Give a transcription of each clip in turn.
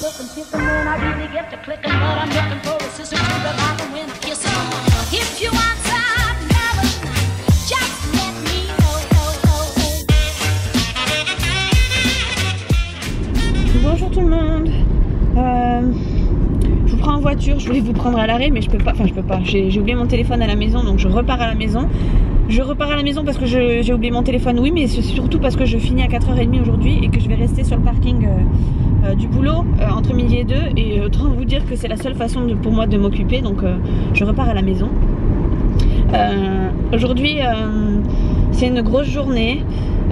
looking, picking when I really get to clicking, but I'm looking for a sister to revive and win a kiss. If you want some loving, just let me know. Bonjour tout le monde. Je vous prends en voiture, je voulais vous prendre à l'arrêt mais je peux pas, j'ai oublié mon téléphone à la maison, donc je repars à la maison. Je repars à la maison parce que j'ai oublié mon téléphone, oui, mais c'est surtout parce que je finis à 4h30 aujourd'hui et que je vais rester sur le parking du boulot entre midi et 2, et autant vous dire que c'est la seule façon pour moi de m'occuper, donc je repars à la maison. Aujourd'hui c'est une grosse journée.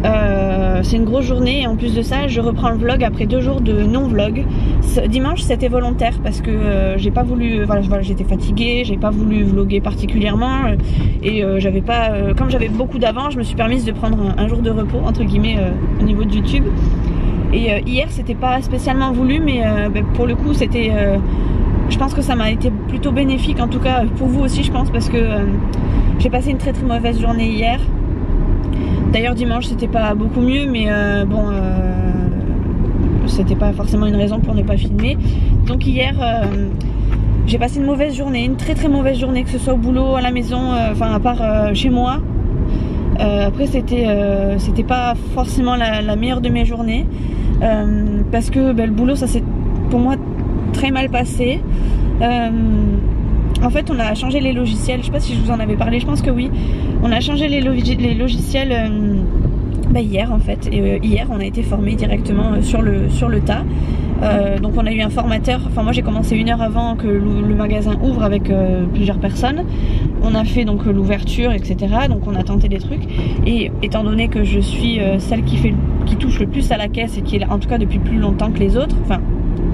Et en plus de ça je reprends le vlog après 2 jours de non-vlog. Dimanche c'était volontaire parce que j'ai pas voulu, voilà, j'étais fatiguée, j'ai pas voulu vlogger particulièrement et j'avais pas, comme j'avais beaucoup d'avance, je me suis permise de prendre un jour de repos entre guillemets au niveau de YouTube. Et hier c'était pas spécialement voulu, mais pour le coup c'était je pense que ça m'a été plutôt bénéfique, en tout cas pour vous aussi je pense, parce que j'ai passé une très mauvaise journée hier. D'ailleurs dimanche c'était pas beaucoup mieux, mais c'était pas forcément une raison pour ne pas filmer. Donc hier j'ai passé une mauvaise journée, une très mauvaise journée, que ce soit au boulot, à la maison, enfin à part chez moi. Après c'était pas forcément la meilleure de mes journées, parce que le boulot ça s'est pour moi très mal passé. En fait on a changé les logiciels, je sais pas si je vous en avais parlé, je pense que oui. On a changé les logiciels hier en fait, et hier on a été formé directement sur le tas. Donc on a eu un formateur, enfin moi j'ai commencé 1 heure avant que le magasin ouvre avec plusieurs personnes. On a fait donc l'ouverture, etc. Donc on a tenté des trucs, et étant donné que je suis celle qui touche le plus à la caisse et qui est là en tout cas depuis plus longtemps que les autres, enfin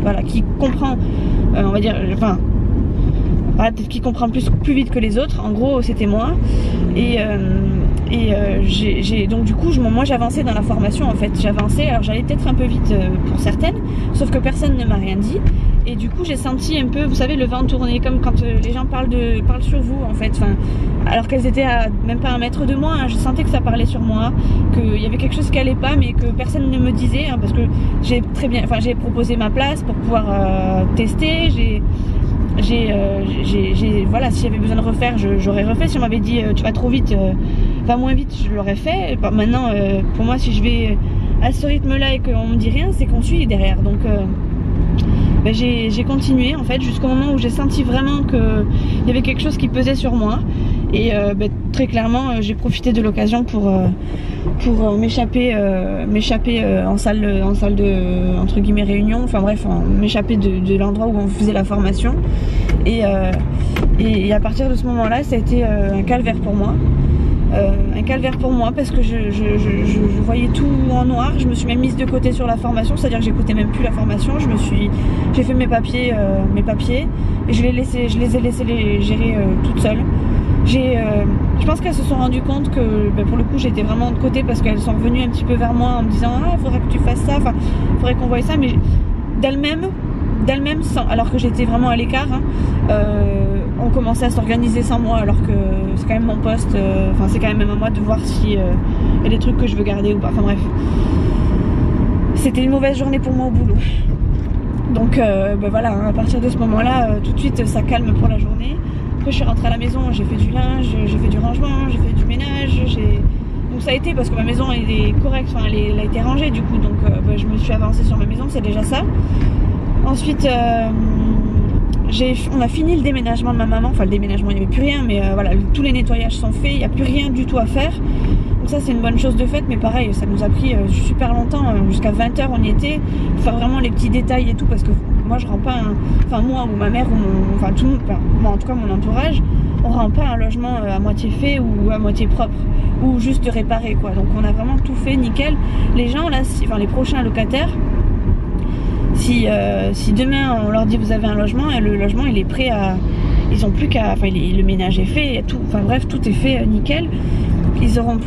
voilà, qui comprend on va dire, enfin qui comprend plus vite que les autres, en gros c'était moi. Donc du coup moi j'avançais dans la formation en fait, j'avançais, alors j'allais peut-être un peu vite pour certaines, sauf que personne ne m'a rien dit, et du coup j'ai senti un peu, vous savez, le vent tourner, comme quand les gens parlent sur vous en fait, enfin, alors qu'elles étaient à même pas 1 mètre de moi, hein, je sentais que ça parlait sur moi, qu'il y avait quelque chose qui allait pas, mais que personne ne me disait, hein, parce que j'ai proposé ma place pour pouvoir tester, voilà, si j'avais besoin de refaire, j'aurais refait. Si on m'avait dit tu vas trop vite, va moins vite, je l'aurais fait. Maintenant pour moi, si je vais à ce rythme là et qu'on me dit rien, c'est qu'on suit derrière. Donc j'ai continué en fait jusqu'au moment où j'ai senti vraiment qu'il y avait quelque chose qui pesait sur moi, et très clairement j'ai profité de l'occasion pour m'échapper en salle de entre guillemets réunion, enfin bref, m'échapper de l'endroit où on faisait la formation, et à partir de ce moment là ça a été un calvaire pour moi. Parce que je voyais tout en noir. Je me suis même mise de côté sur la formation, c'est à dire que j'écoutais même plus la formation. J'ai fait mes papiers et je les ai laissés gérer toute seule. Je pense qu'elles se sont rendues compte que pour le coup j'étais vraiment de côté, parce qu'elles sont venues un petit peu vers moi en me disant ah, il faudrait que tu fasses ça, enfin il faudrait qu'on voie ça, mais d'elles-mêmes alors que j'étais vraiment à l'écart, hein, on commençait à s'organiser sans moi, alors que c'est quand même mon poste, enfin c'est quand même à moi de voir si y a des trucs que je veux garder ou pas, enfin bref. C'était une mauvaise journée pour moi au boulot. Donc voilà, hein, à partir de ce moment là tout de suite ça calme pour la journée. Après je suis rentrée à la maison, j'ai fait du linge, j'ai fait du rangement, j'ai fait du ménage, donc ça a été, parce que ma maison elle est correcte, enfin elle a été rangée du coup, donc je me suis avancée sur ma maison, c'est déjà ça. Ensuite on a fini le déménagement de ma maman, enfin le déménagement il n'y avait plus rien, mais voilà, tous les nettoyages sont faits, il n'y a plus rien du tout à faire, donc ça c'est une bonne chose de fait, mais pareil ça nous a pris super longtemps, jusqu'à 20h on y était, pour faire vraiment les petits détails et tout, parce que moi je rends pas enfin moi ou ma mère ou enfin tout le monde, moi en tout cas mon entourage, on rend pas un logement à moitié fait ou à moitié propre, ou juste réparé quoi, donc on a vraiment tout fait nickel. Les gens là, enfin les prochains locataires, si demain on leur dit vous avez un logement, et le logement il est prêt à, ils ont plus qu'à, enfin le ménage est fait, tout, enfin bref tout est fait nickel, ils auront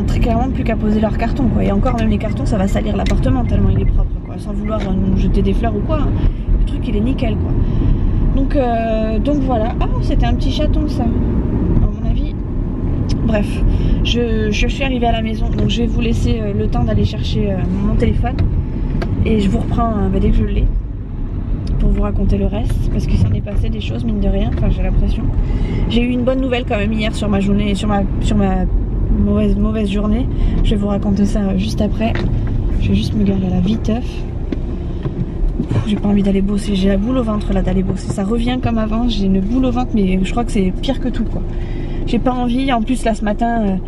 très clairement plus qu'à poser leurs cartons quoi, et encore même les cartons ça va salir l'appartement tellement il est propre quoi, sans vouloir nous jeter des fleurs ou quoi, hein. Le truc il est nickel quoi. Donc voilà. Ah, c'était un petit chaton ça, à mon avis. Bref, je suis arrivée à la maison, donc je vais vous laisser le temps d'aller chercher mon téléphone. Et je vous reprends dès que je l'ai pour vous raconter le reste, parce qu'il s'en est passé des choses mine de rien, enfin j'ai l'impression. J'ai eu une bonne nouvelle quand même hier sur ma journée, sur ma mauvaise journée. Je vais vous raconter ça juste après. Je vais juste me garer là viteuf. J'ai pas envie d'aller bosser, j'ai la boule au ventre là d'aller bosser. Ça revient comme avant, j'ai une boule au ventre, mais je crois que c'est pire que tout quoi. J'ai pas envie, en plus là ce matin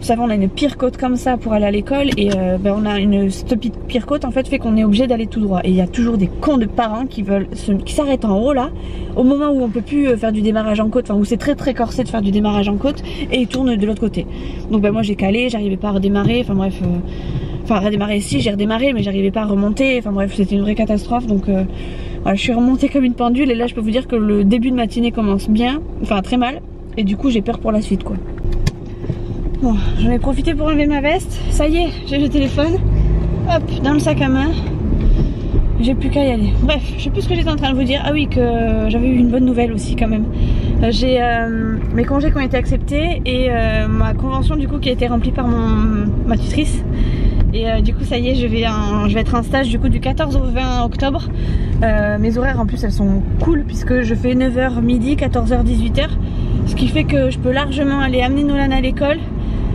vous savez, on a une pire côte comme ça pour aller à l'école et on a cette pire côte en fait fait qu'on est obligé d'aller tout droit. Et il y a toujours des cons de parents qui s'arrêtent en haut là, au moment où on peut plus faire du démarrage en côte, enfin où c'est très corsé de faire du démarrage en côte, et ils tournent de l'autre côté. Donc moi j'ai calé, j'arrivais pas à redémarrer, enfin bref, redémarrer si j'ai redémarré mais j'arrivais pas à remonter, enfin bref c'était une vraie catastrophe. Donc voilà, je suis remontée comme une pendule et là je peux vous dire que le début de matinée commence bien, enfin très mal, et du coup j'ai peur pour la suite quoi. Bon, j'en ai profité pour enlever ma veste. Ça y est, j'ai le téléphone. Hop, dans le sac à main. J'ai plus qu'à y aller. Bref, je sais plus ce que j'étais en train de vous dire. Ah oui, que j'avais eu une bonne nouvelle aussi quand même. J'ai mes congés qui ont été acceptés et ma convention du coup qui a été remplie par ma tutrice. Et du coup ça y est, je vais être en stage du coup du 14 au 20 octobre. Mes horaires en plus elles sont cool puisque je fais 9h midi, 14h, 18h. Ce qui fait que je peux largement aller amener Nolan à l'école.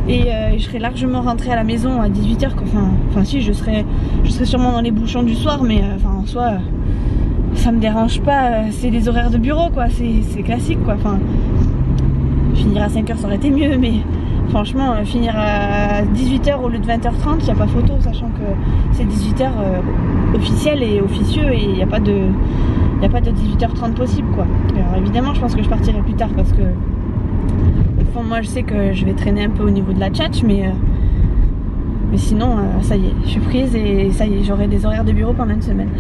Et je serais largement rentrée à la maison à 18h. Enfin si, je serais sûrement dans les bouchons du soir, mais en soi ça me dérange pas, c'est les horaires de bureau quoi, c'est classique quoi. Enfin, finir à 5h ça aurait été mieux, mais franchement finir à 18h au lieu de 20h30, il n'y a pas photo, sachant que c'est 18h officiel et officieux et il n'y a pas de 18h30 possible quoi. Alors évidemment je pense que je partirai plus tard parce que moi je sais que je vais traîner un peu au niveau de la tchatch, mais sinon ça y est, je suis prise et ça y est, j'aurai des horaires de bureau pendant une semaine.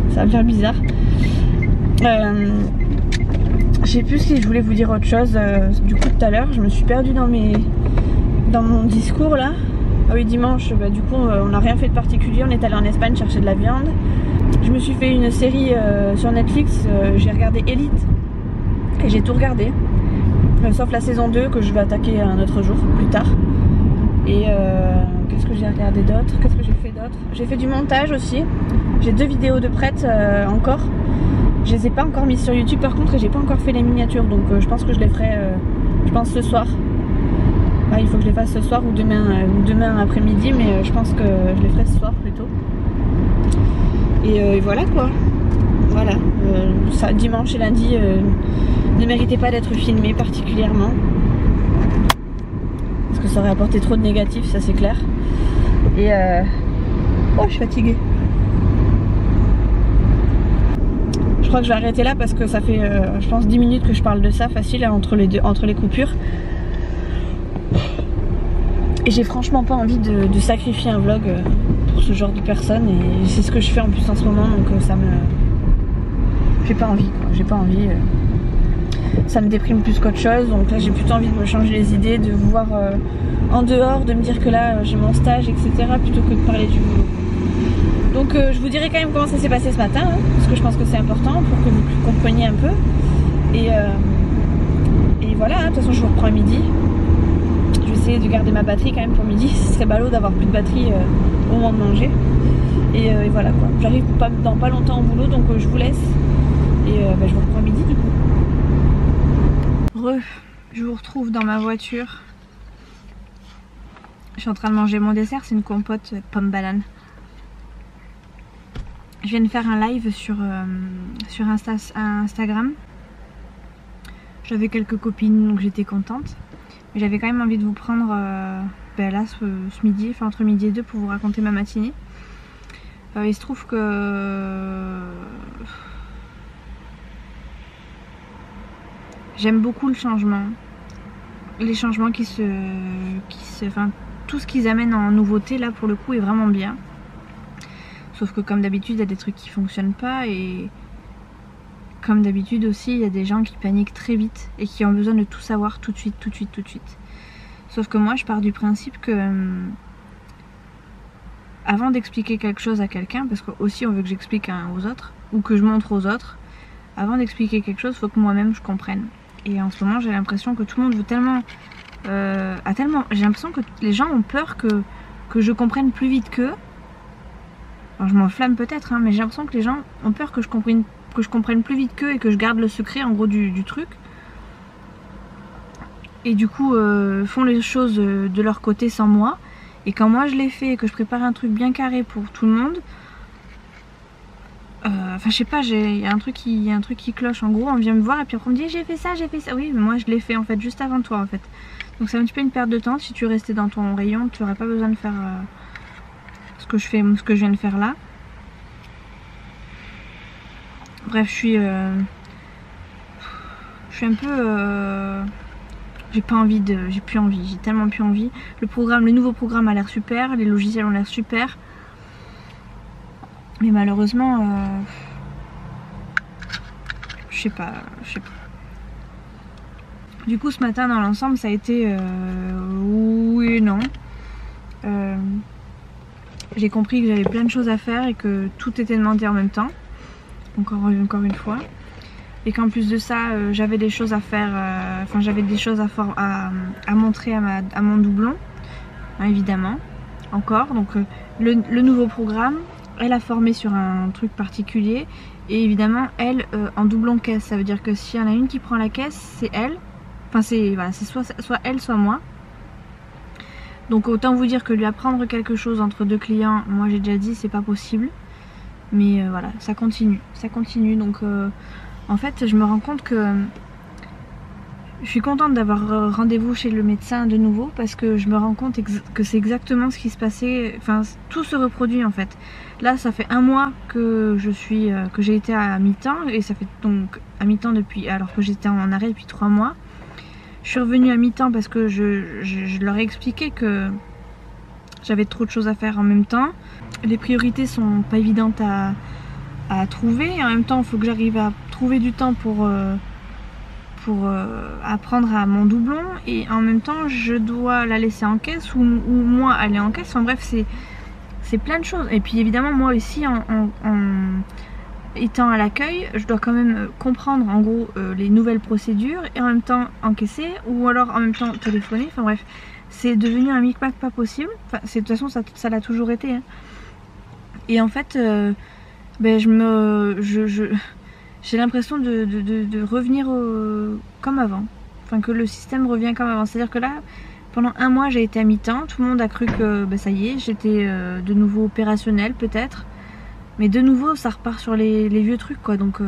Ça va me faire bizarre. Je sais plus si je voulais vous dire autre chose. Du coup tout à l'heure je me suis perdue dans mon discours là. Ah oui, dimanche du coup on n'a rien fait de particulier, on est allé en Espagne chercher de la viande. Je me suis fait une série sur Netflix, j'ai regardé Elite et j'ai tout regardé. Sauf la saison 2 que je vais attaquer un autre jour, plus tard. Et qu'est-ce que j'ai regardé d'autre? Qu'est-ce que j'ai fait d'autre? J'ai fait du montage aussi. J'ai 2 vidéos de prête encore. Je les ai pas encore mises sur YouTube par contre et j'ai pas encore fait les miniatures. Donc je pense que je les ferai je pense ce soir. Ouais, il faut que je les fasse ce soir ou demain après-midi, mais je pense que je les ferai ce soir plutôt. Et voilà quoi. Voilà. Ça, dimanche et lundi ne méritait pas d'être filmé particulièrement parce que ça aurait apporté trop de négatifs, ça c'est clair. Et oh, je suis fatiguée. Je crois que je vais arrêter là parce que ça fait je pense 10 minutes que je parle de ça facile hein, entre les coupures. Et j'ai franchement pas envie de sacrifier un vlog pour ce genre de personnes, et c'est ce que je fais en plus en ce moment, donc ça me... J'ai pas envie quoi, j'ai pas envie. Ça me déprime plus qu'autre chose, donc là j'ai plutôt envie de me changer les idées, de vous voir en dehors, de me dire que là j'ai mon stage etc, plutôt que de parler du boulot. Donc je vous dirai quand même comment ça s'est passé ce matin, hein, parce que je pense que c'est important pour que vous compreniez un peu. Et voilà, hein, de toute façon je vous reprends à midi. Je vais essayer de garder ma batterie quand même pour midi, ce serait ballot d'avoir plus de batterie au moment de manger. Et voilà quoi, j'arrive dans pas longtemps au boulot, donc je vous laisse. Et je vous reprends à midi du coup. Je vous retrouve dans ma voiture. Je suis en train de manger mon dessert, c'est une compote pomme banane. Je viens de faire un live sur Instagram. J'avais quelques copines donc j'étais contente. Mais j'avais quand même envie de vous prendre là ce midi, enfin entre midi et 2 pour vous raconter ma matinée. Il se trouve que j'aime beaucoup le changement. Les changements enfin tout ce qu'ils amènent en nouveauté là pour le coup est vraiment bien. Sauf que comme d'habitude il y a des trucs qui fonctionnent pas, et comme d'habitude aussi il y a des gens qui paniquent très vite et qui ont besoin de tout savoir tout de suite. Sauf que moi je pars du principe que avant d'expliquer quelque chose à quelqu'un, parce que aussi on veut que j'explique aux autres ou que je montre aux autres, avant d'expliquer quelque chose il faut que moi-même je comprenne. Et en ce moment j'ai l'impression que tout le monde veut tellement j'ai l'impression que les gens ont peur que je comprenne plus vite qu'eux, Alors je m'enflamme peut-être, hein, mais j'ai l'impression que les gens ont peur que je comprenne plus vite qu'eux et que je garde le secret en gros du truc. Et du coup font les choses de leur côté sans moi. Et quand moi je les fais et que je prépare un truc bien carré pour tout le monde, enfin je sais pas, il y a un truc qui cloche. En gros on vient me voir et puis après on me dit j'ai fait ça. Oui mais moi je l'ai fait en fait juste avant toi en fait. Donc c'est un petit peu une perte de temps. Si tu restais dans ton rayon tu n'aurais pas besoin de faire ce que je viens de faire là. Bref je suis un peu... j'ai plus envie, j'ai tellement plus envie. Le nouveau programme a l'air super, les logiciels ont l'air super. Mais malheureusement, je sais pas. Du coup ce matin dans l'ensemble ça a été oui et non. J'ai compris que j'avais plein de choses à faire et que tout était demandé en même temps. Encore une fois. Et qu'en plus de ça, j'avais des choses à faire, enfin j'avais des choses à montrer à mon doublon, hein, évidemment, encore. Donc le nouveau programme, elle a formé sur un truc particulier, et évidemment elle en doublon caisse, ça veut dire que s'il y en a une qui prend la caisse, c'est elle, enfin c'est soit elle, soit moi. Donc autant vous dire que lui apprendre quelque chose entre deux clients, moi j'ai déjà dit c'est pas possible, mais voilà, ça continue, donc... En fait, je me rends compte que je suis contente d'avoir rendez-vous chez le médecin de nouveau parce que je me rends compte que c'est exactement ce qui se passait. Enfin, tout se reproduit en fait. Là, ça fait un mois que j'ai été à mi-temps et ça fait donc à mi-temps depuis, alors que j'étais en arrêt depuis 3 mois. Je suis revenue à mi-temps parce que je leur ai expliqué que j'avais trop de choses à faire en même temps. Les priorités sont pas évidentes à trouver et en même temps il faut que j'arrive à trouver du temps pour apprendre à mon doublon et en même temps je dois la laisser en caisse ou moi aller en caisse. Enfin bref, c'est plein de choses. Et puis évidemment moi aussi en étant à l'accueil je dois quand même comprendre en gros les nouvelles procédures et en même temps encaisser ou alors en même temps téléphoner. Enfin bref, c'est devenu un micmac pas possible. Enfin, de toute façon ça l'a toujours été, hein. Et en fait ben j'ai l'impression de revenir comme avant. Enfin que le système revient comme avant. C'est à dire que là pendant un mois j'ai été à mi-temps. Tout le monde a cru que ben, ça y est, j'étais de nouveau opérationnelle peut-être. Mais de nouveau ça repart sur les vieux trucs quoi. Donc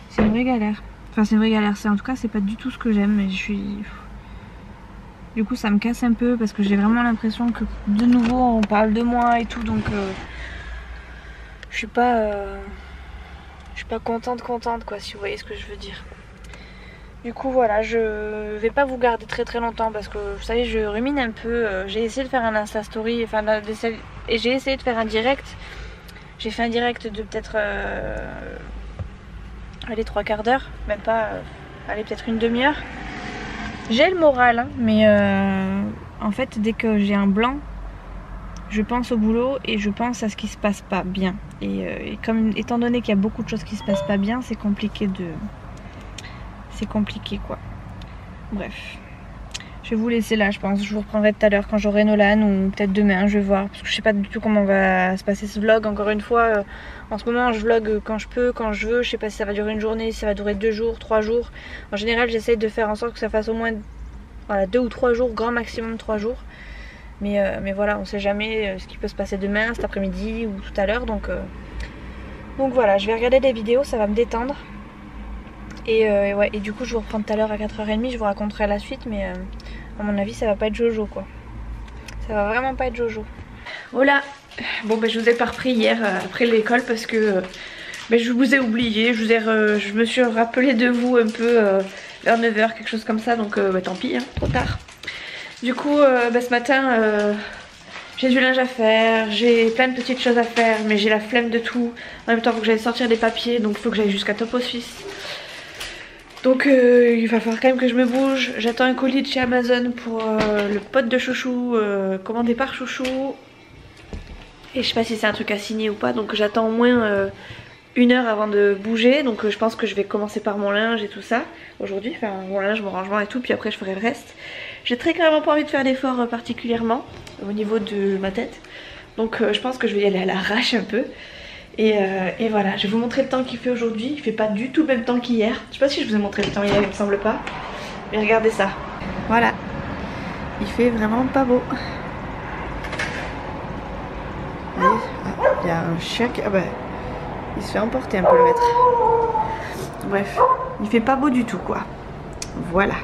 c'est une vraie galère. Enfin c'est une vraie galère. En tout cas c'est pas du tout ce que j'aime. Mais je suis... Du coup ça me casse un peu parce que j'ai vraiment l'impression que de nouveau on parle de moi et tout. Donc je suis pas contente quoi, si vous voyez ce que je veux dire. Du coup voilà, je vais pas vous garder très longtemps parce que vous savez je rumine un peu. J'ai essayé de faire un Insta Story, enfin et j'ai essayé de faire un direct. J'ai fait un direct de peut-être allez 3/4 d'heure, même pas allez peut-être une demi-heure. J'ai le moral hein, mais en fait dès que j'ai un blanc je pense au boulot et je pense à ce qui se passe pas bien. Et comme étant donné qu'il y a beaucoup de choses qui se passent pas bien, c'est compliqué quoi. Bref. Je vais vous laisser là, je pense. Je vous reprendrai tout à l'heure quand j'aurai Nolan ou peut-être demain, je vais voir. Parce que je sais pas du tout comment va se passer ce vlog. Encore une fois, en ce moment je vlog quand je peux, quand je veux. Je sais pas si ça va durer une journée, si ça va durer 2 jours, 3 jours. En général j'essaye de faire en sorte que ça fasse au moins voilà, 2 ou 3 jours, grand maximum 3 jours. Mais voilà, on sait jamais ce qui peut se passer demain, cet après-midi ou tout à l'heure. Donc voilà, je vais regarder des vidéos, ça va me détendre. Et du coup je vous reprends tout à l'heure à 4h30, je vous raconterai la suite. Mais à mon avis ça va pas être Jojo quoi. Ça va vraiment pas être Jojo. Voilà, bon ben je vous ai pas repris hier après l'école parce que je vous ai oublié. Je me suis rappelé de vous un peu vers 9h, quelque chose comme ça. Donc tant pis, hein, trop tard. Du coup ce matin j'ai du linge à faire, j'ai plein de petites choses à faire, mais j'ai la flemme de tout. En même temps il faut que j'aille sortir des papiers, donc il faut que j'aille jusqu'à Top Office. Donc il va falloir quand même que je me bouge. J'attends un colis de chez Amazon pour le pote de chouchou, commandé par chouchou. Et je sais pas si c'est un truc à signer ou pas, donc j'attends au moins 1 heure avant de bouger. Donc je pense que je vais commencer par mon linge et tout ça aujourd'hui. Enfin mon linge, mon rangement et tout, puis après je ferai le reste. J'ai très clairement pas envie de faire d'efforts particulièrement au niveau de ma tête. Donc je pense que je vais y aller à l'arrache un peu. Et voilà, je vais vous montrer le temps qu'il fait aujourd'hui. Il fait pas du tout le même temps qu'hier. Je sais pas si je vous ai montré le temps hier, il me semble pas. Mais regardez ça. Voilà. Il fait vraiment pas beau. Il y a un chien qui... Ah bah, il se fait emporter un peu le maître. Bref, il fait pas beau du tout quoi. Voilà.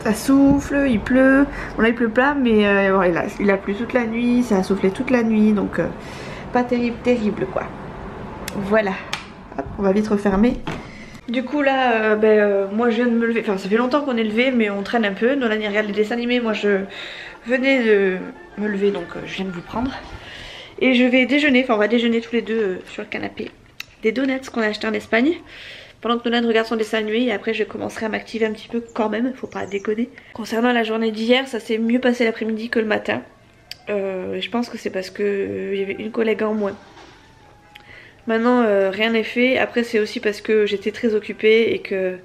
Ça souffle, il pleut. Bon là il pleut pas mais bon, il a plu toute la nuit, ça a soufflé toute la nuit donc pas terrible quoi. Voilà. Hop, on va vite refermer. Du coup là, moi je viens de me lever, enfin ça fait longtemps qu'on est levé mais on traîne un peu. Nolan il regarde les dessins animés, moi je venais de me lever donc je viens de vous prendre. Et je vais déjeuner, enfin on va déjeuner tous les deux sur le canapé. Des donuts qu'on a acheté en Espagne. Pendant que Nolan regarde son dessin animé et après je commencerai à m'activer un petit peu quand même, faut pas déconner. Concernant la journée d'hier, ça s'est mieux passé l'après-midi que le matin. Je pense que c'est parce que il y avait une collègue en moins. Maintenant rien n'est fait, après c'est aussi parce que j'étais très occupée et que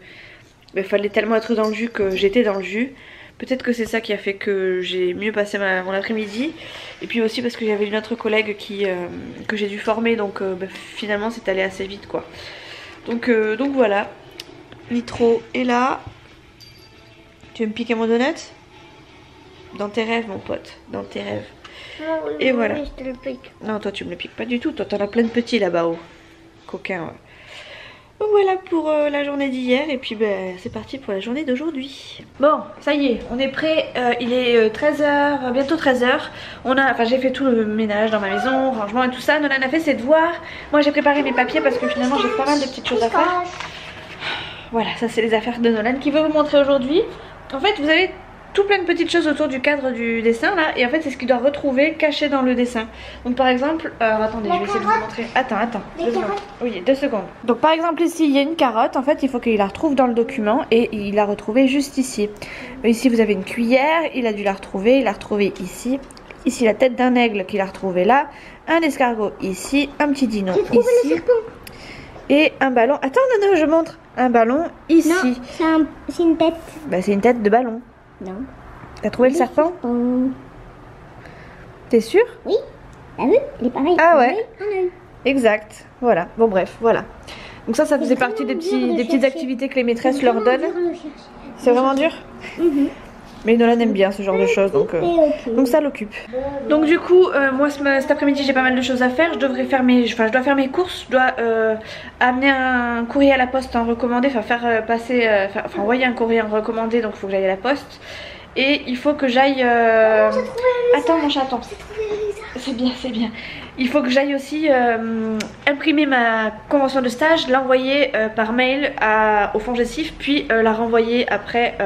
fallait tellement être dans le jus que j'étais dans le jus. Peut-être que c'est ça qui a fait que j'ai mieux passé mon après-midi. Et puis aussi parce que j'avais une autre collègue que j'ai dû former donc finalement c'est allé assez vite quoi. Donc voilà, Nitro est là. Tu veux me piquer mon donut? Dans tes rêves mon pote, dans tes rêves. Non, et voilà. Je te le pique. Non toi tu me le piques pas du tout, toi t'en as plein de petits là-bas haut. Coquin ouais. Donc voilà pour la journée d'hier et puis c'est parti pour la journée d'aujourd'hui. Bon ça y est, on est prêt, il est 13h, bientôt 13h. J'ai fait tout le ménage dans ma maison, rangement et tout ça. Nolan a fait ses devoirs, moi j'ai préparé mes papiers parce que finalement j'ai pas mal de petites choses à faire. Voilà, ça c'est les affaires de Nolan qui veut vous montrer aujourd'hui. En fait vous avez tout plein de petites choses autour du cadre du dessin là et en fait c'est ce qu'il doit retrouver caché dans le dessin. Donc par exemple, attendez je vais essayer de vous montrer. Attends, 2 secondes. Oui 2 secondes. Donc par exemple ici il y a une carotte, en fait il faut qu'il la retrouve dans le document et il l'a retrouvée juste ici. Ici vous avez une cuillère, il a dû la retrouver, il l'a retrouvée ici. Ici la tête d'un aigle qu'il a retrouvé là, un escargot ici, un petit dino ici. Et un ballon, attends non je montre. Un ballon ici. Non, c'est une tête. Bah c'est une tête de ballon. Non. T'as trouvé le serpent? T'es sûr? Oui. T'as vu? Il est pareil. Ah ouais. Un œil. Exact. Voilà. Bon bref, voilà. Donc ça faisait partie des petites activités que les maîtresses leur donnent. C'est vraiment dur? Mais Nolan aime bien ce genre de choses donc ça l'occupe. Donc du coup moi cet après-midi j'ai pas mal de choses à faire. Je dois faire mes courses. Je dois amener un courrier à la poste en recommandé. Envoyer un courrier en recommandé. Donc il faut que j'aille à la poste. Et il faut que j'aille... Attends mon chaton. C'est bien, c'est bien. Il faut que j'aille aussi imprimer ma convention de stage, l'envoyer par mail au FONGECIF, puis la renvoyer après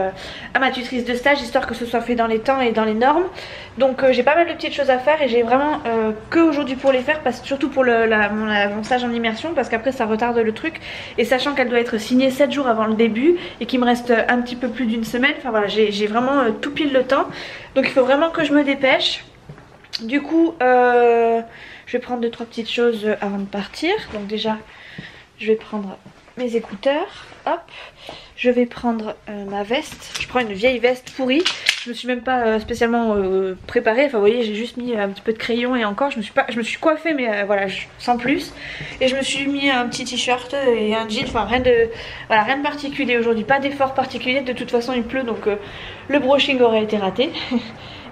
à ma tutrice de stage, histoire que ce soit fait dans les temps et dans les normes. Donc j'ai pas mal de petites choses à faire et j'ai vraiment que aujourd'hui pour les faire, surtout pour mon stage en immersion, parce qu'après ça retarde le truc. Et sachant qu'elle doit être signée 7 jours avant le début et qu'il me reste un petit peu plus d'une semaine, enfin voilà, j'ai vraiment tout pile le temps. Donc il faut vraiment que je me dépêche. Du coup je vais prendre 2-3 petites choses avant de partir. Donc déjà je vais prendre mes écouteurs, hop, je vais prendre ma veste. Je prends une vieille veste pourrie, je me suis même pas spécialement préparée. Enfin vous voyez j'ai juste mis un petit peu de crayon et encore je me suis coiffée mais voilà sans plus. Et je me suis mis un petit t-shirt et un jean, enfin rien de particulier aujourd'hui, pas d'effort particulier. De toute façon il pleut donc le brushing aurait été raté.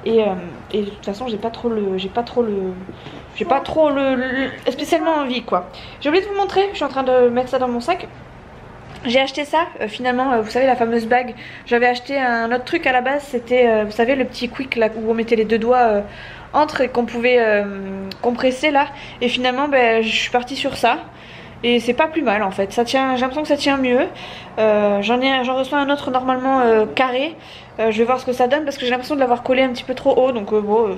Et de toute façon j'ai pas trop spécialement envie quoi. J'ai oublié de vous montrer, je suis en train de mettre ça dans mon sac. J'ai acheté ça finalement, vous savez la fameuse bague. J'avais acheté un autre truc à la base, c'était vous savez le petit quick là où on mettait les 2 doigts entre et qu'on pouvait compresser là. Et finalement je suis partie sur ça. Et c'est pas plus mal en fait, ça tient, j'ai l'impression que ça tient mieux. J'en reçois un autre normalement carré. Je vais voir ce que ça donne parce que j'ai l'impression de l'avoir collé un petit peu trop haut. Donc bon,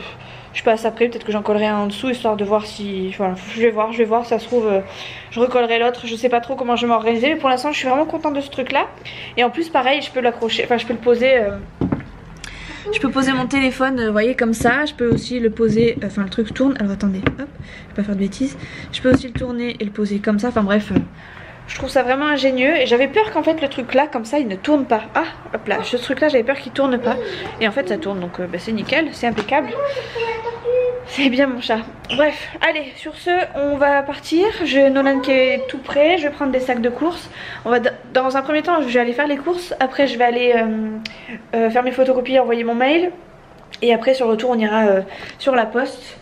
je passe après, peut-être que j'en collerai un en dessous histoire de voir si... Voilà, je vais voir, ça se trouve je recollerai l'autre. Je sais pas trop comment je vais m'organiser, mais pour l'instant je suis vraiment contente de ce truc là. Et en plus pareil, je peux l'accrocher, enfin je peux le poser... Je peux poser mon téléphone, vous voyez, comme ça. Je peux aussi le poser, enfin le truc tourne. Alors attendez, hop, je vais pas faire de bêtises. Je peux aussi le tourner et le poser comme ça. Enfin bref, je trouve ça vraiment ingénieux. Et j'avais peur qu'en fait le truc là, comme ça, il ne tourne pas. Ah, hop là, ce truc là, j'avais peur qu'il tourne pas. Et en fait ça tourne, donc c'est nickel, c'est impeccable. C'est bien mon chat. Bref, allez, sur ce, on va partir. J'ai Nolan qui est tout prêt. Je vais prendre des sacs de courses. On va dans un premier temps, je vais aller faire les courses. Après, je vais aller faire mes photocopies, envoyer mon mail. Et après, sur le retour, on ira sur la poste.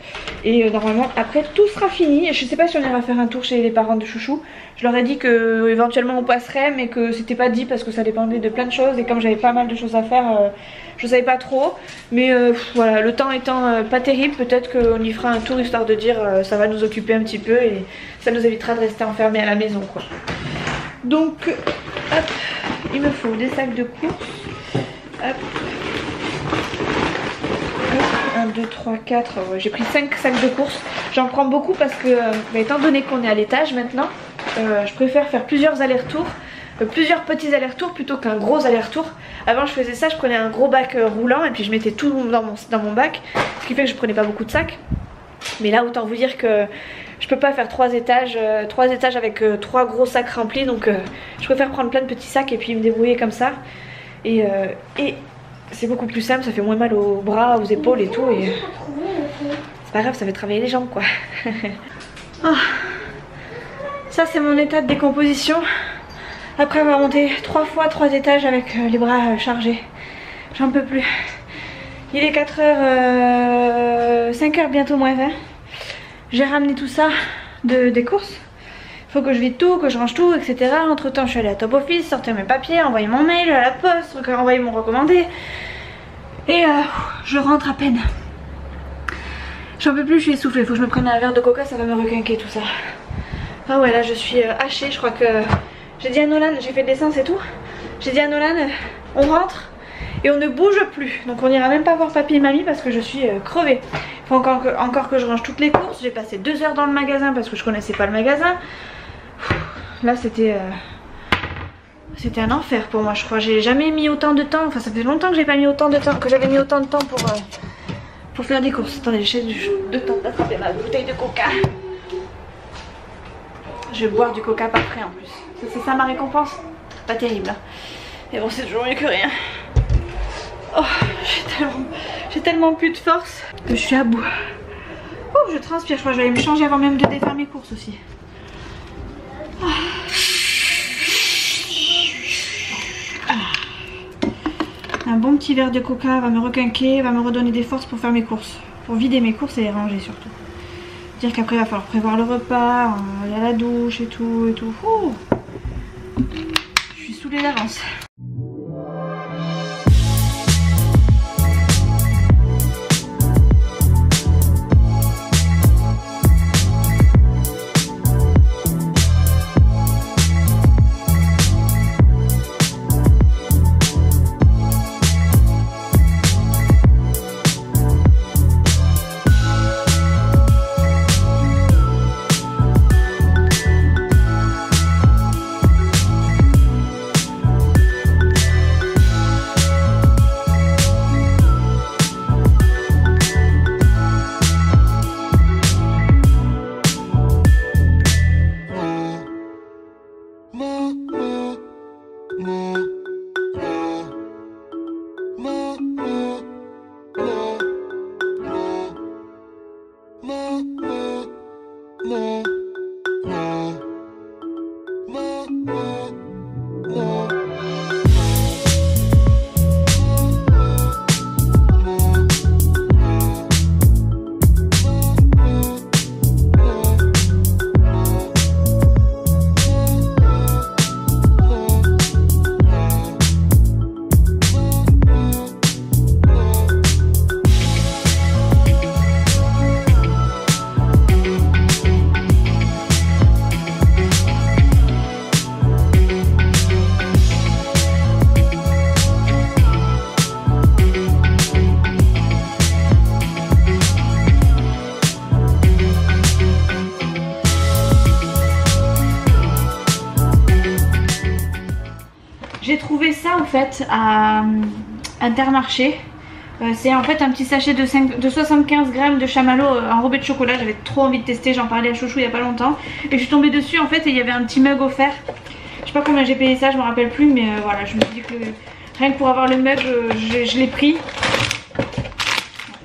Et normalement, après, tout sera fini. Je sais pas si on ira faire un tour chez les parents de Chouchou. Je leur ai dit que éventuellement on passerait, mais que c'était pas dit parce que ça dépendait de plein de choses. Et comme j'avais pas mal de choses à faire, je savais pas trop. Mais voilà, le temps étant pas terrible, peut-être qu'on y fera un tour histoire de dire ça va nous occuper un petit peu et ça nous évitera de rester enfermés à la maison, quoi. Donc, hop, il me faut des sacs de courses. Hop. 1, 2, 3, 4, j'ai pris 5 sacs de courses. J'en prends beaucoup parce que, étant donné qu'on est à l'étage maintenant, je préfère faire plusieurs allers-retours, plusieurs petits allers-retours plutôt qu'un gros aller-retour. Avant je faisais ça, je prenais un gros bac roulant et puis je mettais tout dans mon bac, ce qui fait que je prenais pas beaucoup de sacs. Mais là autant vous dire que je peux pas faire 3 étages avec 3 gros sacs remplis, donc je préfère prendre plein de petits sacs et puis me débrouiller comme ça. Et c'est beaucoup plus simple, ça fait moins mal aux bras, aux épaules et tout. Et c'est pas grave, ça fait travailler les jambes, quoi. Oh. Ça c'est mon état de décomposition après avoir monté 3 fois 3 étages avec les bras chargés. J'en peux plus. Il est 4h, 5h bientôt moins 20. J'ai ramené tout ça des courses. Faut que je vide tout, que je range tout, etc. Entre temps je suis allée à Top Office, sortir mes papiers, envoyer mon mail à la poste, envoyer mon recommandé. Et je rentre à peine. J'en peux plus, je suis essoufflée. Faut que je me prenne un verre de coca, ça va me requinquer tout ça. Ah ouais, là je suis hachée. Je crois que j'ai dit à Nolan, j'ai fait de l'essence et tout. J'ai dit à Nolan, on rentre et on ne bouge plus. Donc on ira même pas voir papy et mamie parce que je suis crevée. Il faut encore que je range toutes les courses. J'ai passé 2 heures dans le magasin parce que je connaissais pas le magasin. Là c'était un enfer pour moi, je crois. J'ai jamais mis autant de temps. Enfin ça fait longtemps que j'ai pas mis autant de temps, que j'avais mis autant de temps pour faire des courses. Attendez, j'ai de temps d'attraper ma bouteille de coca. Je vais boire du coca pas frais en plus. C'est ça ma récompense. Pas terrible hein. Mais bon c'est toujours mieux que rien. Oh j'ai tellement plus de force que je suis à bout. Oh je transpire, je crois que je vais aller me changer avant même de défaire mes courses aussi. Oh. Un bon petit verre de coca va me requinquer, va me redonner des forces pour faire mes courses. Pour vider mes courses et les ranger surtout. Dire qu'après il va falloir prévoir le repas, aller à la douche et tout et tout. Ouh. Je suis saoulée d'avance. J'ai trouvé ça en fait à Intermarché. C'est en fait un petit sachet de 75 grammes de chamallow enrobé de chocolat. J'avais trop envie de tester, j'en parlais à Chouchou il y a pas longtemps. Et je suis tombée dessus en fait et il y avait un petit mug offert. Je sais pas combien j'ai payé ça, je me rappelle plus, mais voilà, je me suis dit que rien que pour avoir le mug, je l'ai pris.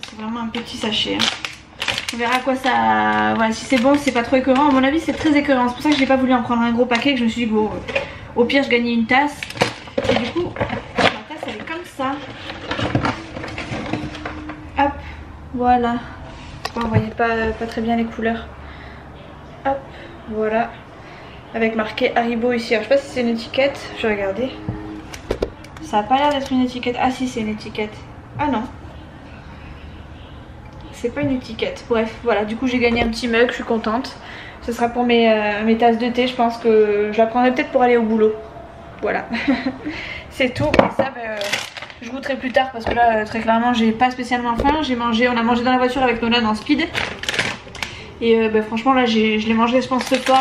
C'est vraiment un petit sachet. Hein. On verra quoi ça... Voilà, si c'est bon, si c'est pas trop écœurant. À mon avis c'est très écœurant, c'est pour ça que j'ai pas voulu en prendre un gros paquet, que je me suis dit bon, au pire je gagnais une tasse. Et du coup, ma tasse elle est comme ça. Hop, voilà. Vous voyez pas très bien les couleurs. Hop, voilà. Avec marqué Haribo ici. Alors je sais pas si c'est une étiquette, je vais regarder. Ça a pas l'air d'être une étiquette. Ah si, c'est une étiquette. Ah non. C'est pas une étiquette. Bref, voilà, du coup j'ai gagné un petit mug, je suis contente. Ce sera pour mes tasses de thé, je pense que je la prendrai peut-être pour aller au boulot. Voilà. C'est tout. Et ça, je goûterai plus tard parce que là, très clairement, j'ai pas spécialement faim. On a mangé dans la voiture avec Nolan en speed. Et franchement, là, je les mangerai, je pense, ce soir.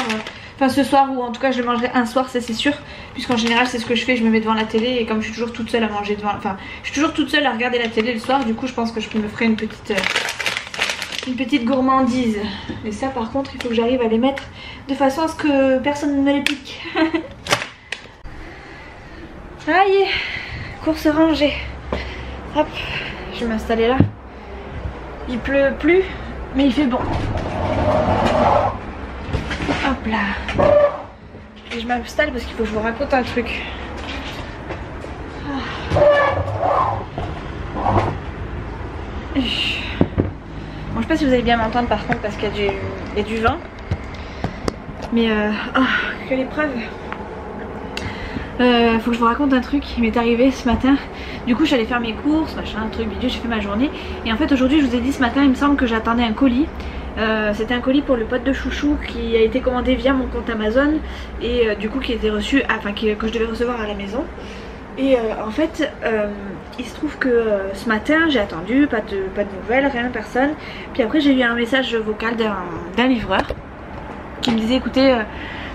Enfin, ce soir, ou en tout cas, je les mangerai un soir, ça c'est sûr. Puisqu'en général, c'est ce que je fais, je me mets devant la télé. Et comme je suis toujours toute seule à manger devant. Enfin, je suis toujours toute seule à regarder la télé le soir. Du coup, je pense que je me ferai une petite gourmandise. Et ça par contre il faut que j'arrive à les mettre de façon à ce que personne ne me les pique. Aïe, course rangée. Hop, je vais m'installer là. Il pleut plus mais il fait bon. Hop là. Et je m'installe parce qu'il faut que je vous raconte un truc. Bon, je sais pas si vous allez bien m'entendre par contre parce qu'il y a du vent. Mais quelle épreuve. Faut que je vous raconte un truc qui m'est arrivé ce matin. Du coup je suis allée faire mes courses, machin, un truc vidéo, j'ai fait ma journée. Et en fait aujourd'hui je vous ai dit ce matin, il me semble que j'attendais un colis. C'était un colis pour le pote de chouchou qui a été commandé via mon compte Amazon. Et du coup qui était reçu, que je devais recevoir à la maison. Et en fait il se trouve que ce matin j'ai attendu, pas de nouvelles, rien, personne. Puis après j'ai eu un message vocal d'un livreur qui me disait écoutez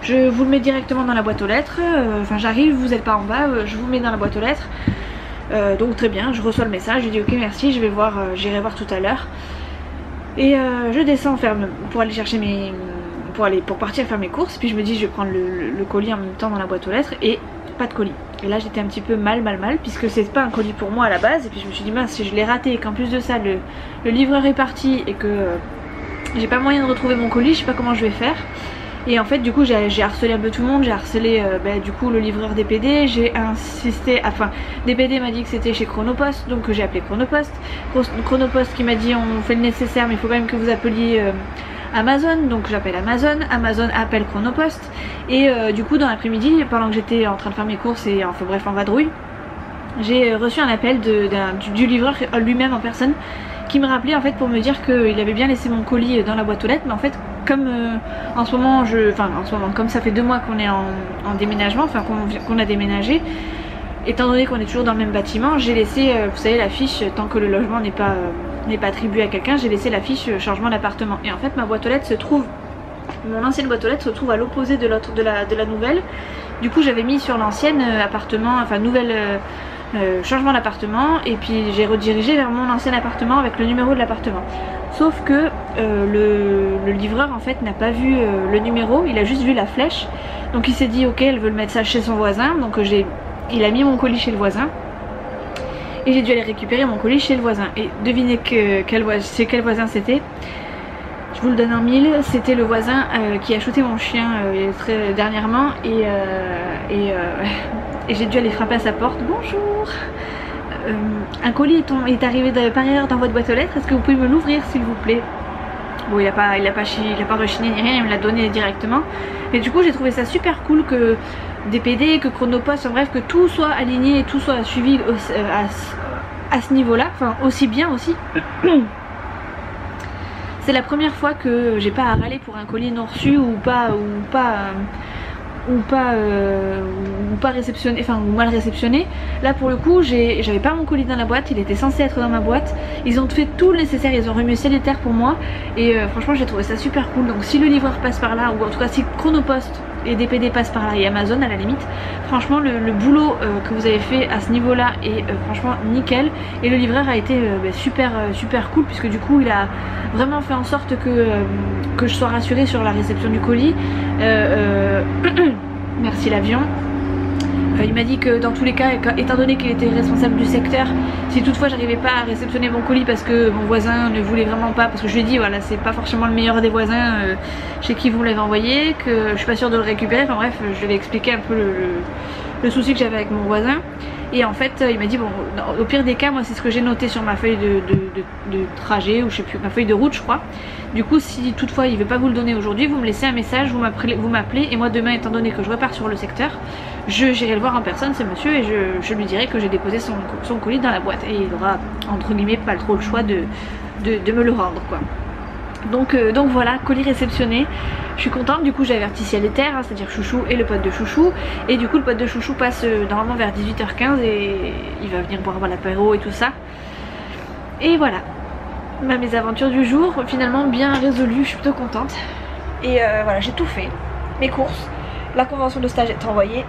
je vous le mets directement dans la boîte aux lettres, enfin j'arrive, vous n'êtes pas en bas, je vous mets dans la boîte aux lettres. Donc très bien, je reçois le message, je dis ok merci, je vais voir, j'irai voir tout à l'heure. Et je descends pour aller chercher pour partir faire mes courses. Puis je me dis je vais prendre le colis en même temps dans la boîte aux lettres et pas de colis. Et là j'étais un petit peu mal puisque c'est pas un colis pour moi à la base. Et puis je me suis dit mince, si je l'ai raté et qu'en plus de ça le livreur est parti et que j'ai pas moyen de retrouver mon colis, je sais pas comment je vais faire. Et en fait du coup j'ai harcelé un peu tout le monde, j'ai harcelé du coup le livreur DPD, j'ai insisté, enfin DPD m'a dit que c'était chez Chronopost, donc j'ai appelé Chronopost. Chronopost qui m'a dit on fait le nécessaire mais il faut quand même que vous appeliez Amazon, donc j'appelle Amazon, Amazon appelle Chronopost. Et du coup dans l'après-midi, pendant que j'étais en train de faire mes courses et enfin bref en vadrouille, j'ai reçu un appel du livreur lui-même en personne qui me rappelait en fait pour me dire qu'il avait bien laissé mon colis dans la boîte aux lettres. Mais en fait comme en ce moment, comme ça fait 2 mois qu'on est en déménagement, enfin qu'on a déménagé, étant donné qu'on est toujours dans le même bâtiment, j'ai laissé, vous savez la fiche, tant que le logement n'est pas attribué à quelqu'un, j'ai laissé la fiche changement d'appartement. Et en fait ma boîte aux lettres se trouve, mon ancienne boîte aux lettres se trouve à l'opposé de la nouvelle. Du coup j'avais mis sur l'ancienne appartement, enfin nouvelle changement d'appartement, et puis j'ai redirigé vers mon ancien appartement avec le numéro de l'appartement. Sauf que le livreur en fait n'a pas vu le numéro, il a juste vu la flèche. Donc il s'est dit ok elle veut le mettre ça chez son voisin, donc il a mis mon colis chez le voisin. Et j'ai dû aller récupérer mon colis chez le voisin. Et devinez quel voisin c'était. Je vous le donne en mille, c'était le voisin qui a shooté mon chien très dernièrement. Et j'ai dû aller frapper à sa porte. Bonjour, un colis est arrivé par erreur dans votre boîte aux lettres, est-ce que vous pouvez me l'ouvrir s'il vous plaît? Bon il a pas rechigné ni rien, il me l'a donné directement. Et du coup j'ai trouvé ça super cool que DPD, que Chronopost, en bref que tout soit aligné et tout soit suivi à ce niveau là, enfin aussi bien aussi. C'est la première fois que j'ai pas à râler pour un colis non reçu ou pas réceptionné, enfin ou mal réceptionné. Là pour le coup j'avais pas mon colis dans la boîte, il était censé être dans ma boîte. Ils ont fait tout le nécessaire, ils ont remué ciel et terre pour moi. Et franchement j'ai trouvé ça super cool. Donc si le livreur passe par là, ou en tout cas si Chronopost et DPD passent par là et Amazon à la limite, franchement le boulot que vous avez fait à ce niveau là est franchement nickel. Et le livreur a été super cool, puisque du coup il a vraiment fait en sorte que je sois rassurée sur la réception du colis. Merci l'avion. il m'a dit que dans tous les cas, étant donné qu'il était responsable du secteur, si toutefois j'arrivais pas à réceptionner mon colis parce que mon voisin ne voulait vraiment pas, parce que je lui ai dit voilà c'est pas forcément le meilleur des voisins chez qui vous l'avez envoyé, que je suis pas sûre de le récupérer, enfin bref je lui ai expliqué un peu le souci que j'avais avec mon voisin. Et en fait il m'a dit bon au pire des cas moi c'est ce que j'ai noté sur ma feuille de trajet, ou je sais plus, ma feuille de route je crois. Du coup si toutefois il veut pas vous le donner aujourd'hui, vous me laissez un message, vous m'appelez, et moi demain étant donné que je repars sur le secteur, j'irai le voir en personne ce monsieur et je lui dirai que j'ai déposé son colis dans la boîte, et il aura entre guillemets pas trop le choix de me le rendre quoi. Donc voilà, colis réceptionné, je suis contente. Du coup j'ai averti ciel et terre, hein, c'est à dire Chouchou et le pote de Chouchou, et du coup le pote de Chouchou passe normalement vers 18h15 et il va venir boire l'apéro et tout ça. Et voilà, ma mésaventures du jour finalement bien résolue, je suis plutôt contente. Et voilà, j'ai tout fait, mes courses, la convention de stage est envoyée,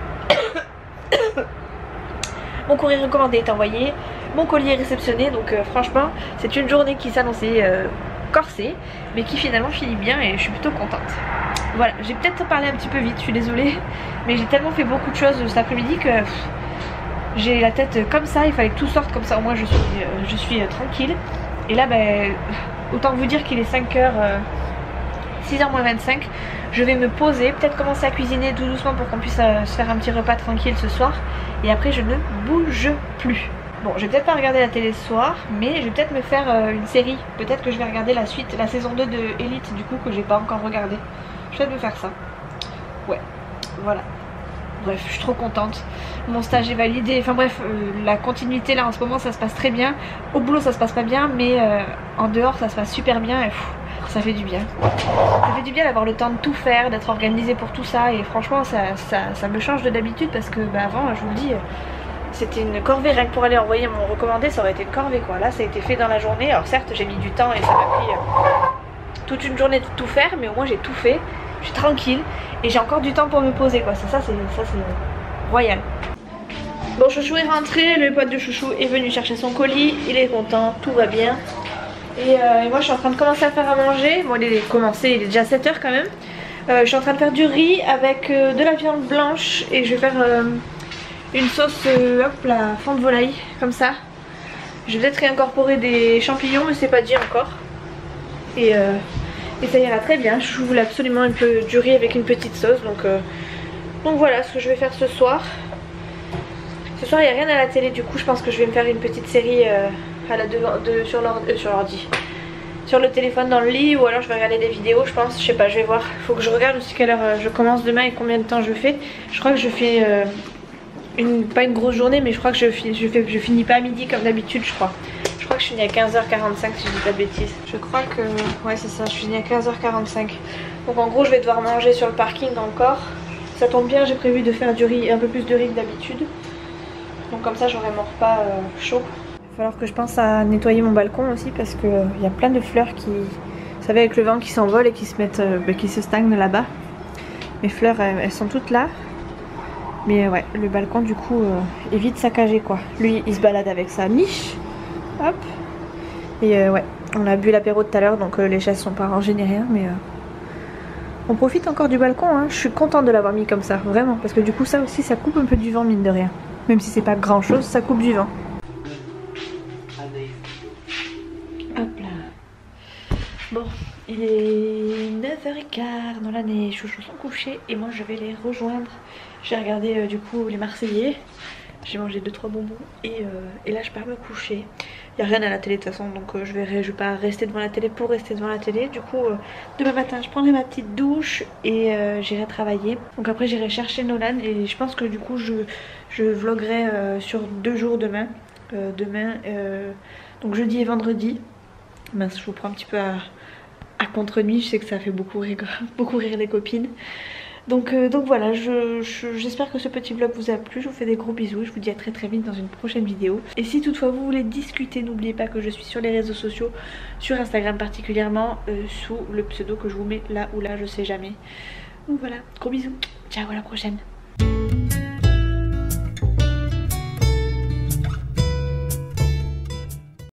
mon courrier recommandé est envoyé, mon colis est réceptionné, donc franchement c'est une journée qui s'annonçait corsée mais qui finalement finit bien et je suis plutôt contente. Voilà, j'ai peut-être parlé un petit peu vite, je suis désolée, mais j'ai tellement fait beaucoup de choses cet après-midi que j'ai la tête comme ça, il fallait que tout sorte comme ça, au moins je suis tranquille. Et là ben autant vous dire qu'il est 5h 6h moins 25, je vais me poser, peut-être commencer à cuisiner tout doucement pour qu'on puisse se faire un petit repas tranquille ce soir, et après je ne bouge plus. Bon, je vais peut-être pas regarder la télé ce soir, mais je vais peut-être me faire une série. Peut-être que je vais regarder la suite, la saison 2 de Elite du coup que j'ai pas encore regardé. Je vais peut-être me faire ça. Ouais, voilà. Bref, je suis trop contente. Mon stage est validé. Enfin bref, la continuité là en ce moment ça se passe très bien. Au boulot ça se passe pas bien, mais en dehors ça se passe super bien et ça fait du bien. Ça fait du bien d'avoir le temps de tout faire, d'être organisé pour tout ça, et franchement ça me change de d'habitude parce que bah, avant je vous le dis... C'était une corvée, rien que pour aller envoyer mon recommandé ça aurait été une corvée quoi. Là ça a été fait dans la journée, alors certes j'ai mis du temps et ça m'a pris toute une journée de tout faire, mais au moins j'ai tout fait, je suis tranquille et j'ai encore du temps pour me poser quoi. Ça c'est royal. Bon, Chouchou est rentré, le pote de Chouchou est venu chercher son colis, il est content, tout va bien. Et moi je suis en train de commencer à faire à manger. Bon il est déjà 7h quand même. Je suis en train de faire du riz avec de la viande blanche et je vais faire... une sauce hop la fond de volaille comme ça. Je vais peut-être réincorporer des champignons mais c'est pas dit encore. Et ça ira très bien. Je voulais absolument un peu du riz avec une petite sauce, donc voilà ce que je vais faire ce soir. Ce soir il n'y a rien à la télé, du coup je pense que je vais me faire une petite série sur le téléphone dans le lit, ou alors je vais regarder des vidéos je pense, je sais pas, je vais voir. Faut que je regarde aussi quelle heure je commence demain et combien de temps je fais. Je crois que je fais pas une grosse journée, mais je crois que je finis pas à midi comme d'habitude je crois. Je crois que je finis à 15h45 si je dis pas de bêtises. Je crois que... ouais c'est ça, je finis à 15h45. Donc en gros je vais devoir manger sur le parking encore. Ça tombe bien, j'ai prévu de faire du riz, un peu plus de riz que d'habitude. Donc comme ça j'aurai mon repas chaud. Il va falloir que je pense à nettoyer mon balcon aussi parce que il y a plein de fleurs qui... Vous savez avec le vent qui s'envolent et qui se mettent, qui se stagnent là-bas. Mes fleurs elles sont toutes là. Mais ouais, le balcon du coup est vite saccagé quoi. Lui il se balade avec sa niche. Hop. Et ouais, on a bu l'apéro tout à l'heure, donc les chaises sont pas rangées ni rien, mais on profite encore du balcon hein. Je suis contente de l'avoir mis comme ça, vraiment, parce que du coup ça aussi ça coupe un peu du vent mine de rien. Même si c'est pas grand chose, ça coupe du vent. Hop là. Bon, il est 9h15 dans l'année, les chouchous sont couchés et moi je vais les rejoindre. J'ai regardé du coup les Marseillais, j'ai mangé 2-3 bonbons et là je pars me coucher. Il n'y a rien à la télé de toute façon, donc je vais pas rester devant la télé pour rester devant la télé. Du coup demain matin je prendrai ma petite douche et j'irai travailler. Donc après j'irai chercher Nolan et je pense que du coup je vloguerai sur 2 jours demain. Donc jeudi et vendredi. Mince, je vous prends un petit peu à contre-nuit, je sais que ça fait beaucoup rire les copines. Donc voilà, j'espère que ce petit vlog vous a plu, je vous fais des gros bisous, je vous dis à très vite dans une prochaine vidéo. Et si toutefois vous voulez discuter, n'oubliez pas que je suis sur les réseaux sociaux, sur Instagram particulièrement, sous le pseudo que je vous mets là ou là, je sais jamais. Donc voilà, gros bisous, ciao, à la prochaine.